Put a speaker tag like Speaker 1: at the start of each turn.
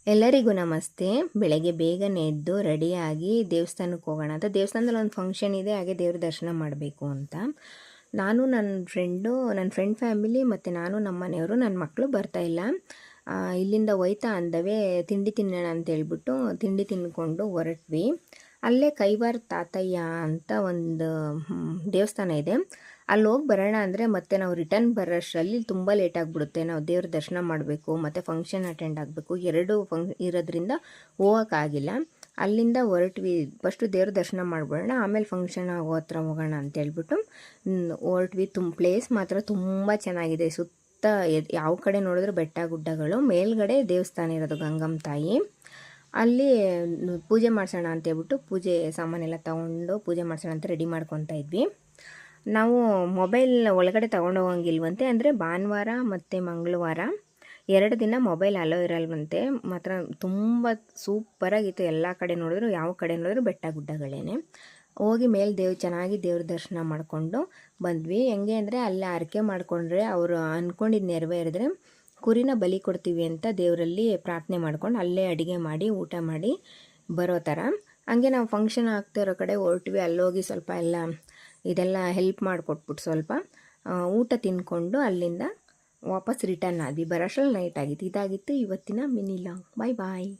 Speaker 1: ಎಲ್ಲರಿಗೂ ನಮಸ್ತೆ. ಬೆಳಗ್ಗೆ ಬೇಗನೆ ಎದ್ದು ರೆಡಿಯಾಗಿ ದೇವಸ್ಥಾನಕ್ಕೆ ಹೋಗೋಣ ಅಂತ. ದೇವಸ್ಥಾನದಲ್ಲಿ ಒಂದು ಫಂಕ್ಷನ್ ಇದೆ, ಹಾಗೆ ದೇವ್ರ ದರ್ಶನ ಮಾಡಬೇಕು ಅಂತ. ನಾನು ನನ್ನ ಫ್ರೆಂಡ್ ಫ್ಯಾಮಿಲಿ ಮತ್ತು ನಾನು ನಮ್ಮ ಮನೆಯವರು, ನನ್ನ ಮಕ್ಕಳು ಬರ್ತಾಯಿಲ್ಲ. ಇಲ್ಲಿಂದ ಹೋಯ್ತಾ ಅಂದವೇ ತಿಂಡಿ ತಿನ್ನೋಣ ಅಂತ ಹೇಳ್ಬಿಟ್ಟು ತಿಂಡಿ ತಿಂದ್ಕೊಂಡು ಹೊರಟ್ವಿ. ಅಲ್ಲೇ ಕೈವಾರ ತಾತಯ್ಯ ಅಂತ ಒಂದು ದೇವಸ್ಥಾನ ಇದೆ. ಅಲ್ಲಿ ಹೋಗಿ ಬರೋಣ ಅಂದರೆ ಮತ್ತೆ ನಾವು ರಿಟರ್ನ್ ಬರೋಷ್ಟರಲ್ಲಿ ತುಂಬ ಲೇಟ್ ಆಗಿಬಿಡುತ್ತೆ. ನಾವು ದೇವ್ರ ದರ್ಶನ ಮಾಡಬೇಕು ಮತ್ತು ಫಂಕ್ಷನ್ ಅಟೆಂಡ್ ಆಗಬೇಕು, ಎರಡೂ ಇರೋದ್ರಿಂದ ಹೋಗೋಕ್ಕಾಗಿಲ್ಲ. ಅಲ್ಲಿಂದ ಹೊರಟ್ವಿ. ಫಸ್ಟು ದೇವ್ರ ದರ್ಶನ ಮಾಡಿಬಿಡೋಣ, ಆಮೇಲೆ ಫಂಕ್ಷನ್ ಆಗೋ ಹತ್ರ ಹೋಗೋಣ ಅಂತ ಹೇಳ್ಬಿಟ್ಟು ಹೊರಟ್ವಿ. ಪ್ಲೇಸ್ ಮಾತ್ರ ತುಂಬ ಚೆನ್ನಾಗಿದೆ. ಸುತ್ತ ಯಾವ ಕಡೆ ನೋಡಿದ್ರು ಬೆಟ್ಟ ಗುಡ್ಡಗಳು, ಮೇಲ್ಗಡೆ ದೇವಸ್ಥಾನ ಇರೋದು ಗಂಗಮ್ಮ ತಾಯಿ. ಅಲ್ಲಿ ಪೂಜೆ ಮಾಡಿಸೋಣ ಅಂತೇಳ್ಬಿಟ್ಟು ಪೂಜೆ ಸಾಮಾನೆಲ್ಲ ತೊಗೊಂಡು ಪೂಜೆ ಮಾಡಿಸೋಣ ಅಂತ ರೆಡಿ ಮಾಡ್ಕೊತಾ ಇದ್ವಿ. ನಾವು ಮೊಬೈಲ್ ಒಳಗಡೆ ತೊಗೊಂಡೋಗಂಗಿಲ್ವಂತೆ, ಅಂದರೆ ಭಾನುವಾರ ಮತ್ತು ಮಂಗಳವಾರ 2 ದಿನ ಮೊಬೈಲ್ ಅಲೋ ಇರಲ್ವಂತೆ. ಮಾತ್ರ ತುಂಬ ಸೂಪರಾಗಿತ್ತು. ಎಲ್ಲ ಕಡೆ ನೋಡಿದ್ರು, ಯಾವ ಕಡೆ ನೋಡಿದ್ರು ಬೆಟ್ಟ ಗುಡ್ಡಗಳೇ. ಹೋಗಿ ಮೇಲೆ ಚೆನ್ನಾಗಿ ದೇವ್ರ ದರ್ಶನ ಮಾಡಿಕೊಂಡು ಬಂದ್ವಿ. ಹೆಂಗೆ ಅಂದರೆ ಅಲ್ಲಿ ಹರಕೆ ಮಾಡಿಕೊಂಡ್ರೆ ಅವರು ಅಂದ್ಕೊಂಡಿದ್ದು ನೆರವೇರಿದ್ರೆ ಕುರಿನ ಬಲಿ ಕೊಡ್ತೀವಿ ಅಂತ ದೇವರಲ್ಲಿ ಪ್ರಾರ್ಥನೆ ಮಾಡ್ಕೊಂಡು ಅಲ್ಲೇ ಅಡುಗೆ ಮಾಡಿ ಊಟ ಮಾಡಿ ಬರೋ ಥರ. ಹಂಗೆ ನಾವು ಫಂಕ್ಷನ್ ಆಗ್ತಿರೋ ಕಡೆ ಹೊರಟ್ವಿ. ಅಲ್ಲೋಗಿ ಸ್ವಲ್ಪ ಎಲ್ಲ ಇದೆಲ್ಲ ಹೆಲ್ಪ್ ಮಾಡಿಕೊಟ್ಬಿಟ್ಟು ಸ್ವಲ್ಪ ಊಟ ತಿಂದ್ಕೊಂಡು ಅಲ್ಲಿಂದ ವಾಪಸ್ ರಿಟರ್ನ್ ಆದ್ವಿ. ಬರೋಷ್ಟ್ರಲ್ಲಿ ನೈಟ್ ಆಗಿತ್ತು. ಇದಾಗಿತ್ತು ಇವತ್ತಿನ ಮಿನಿ ಲಾಗ್. ಬಾಯ್ ಬಾಯ್.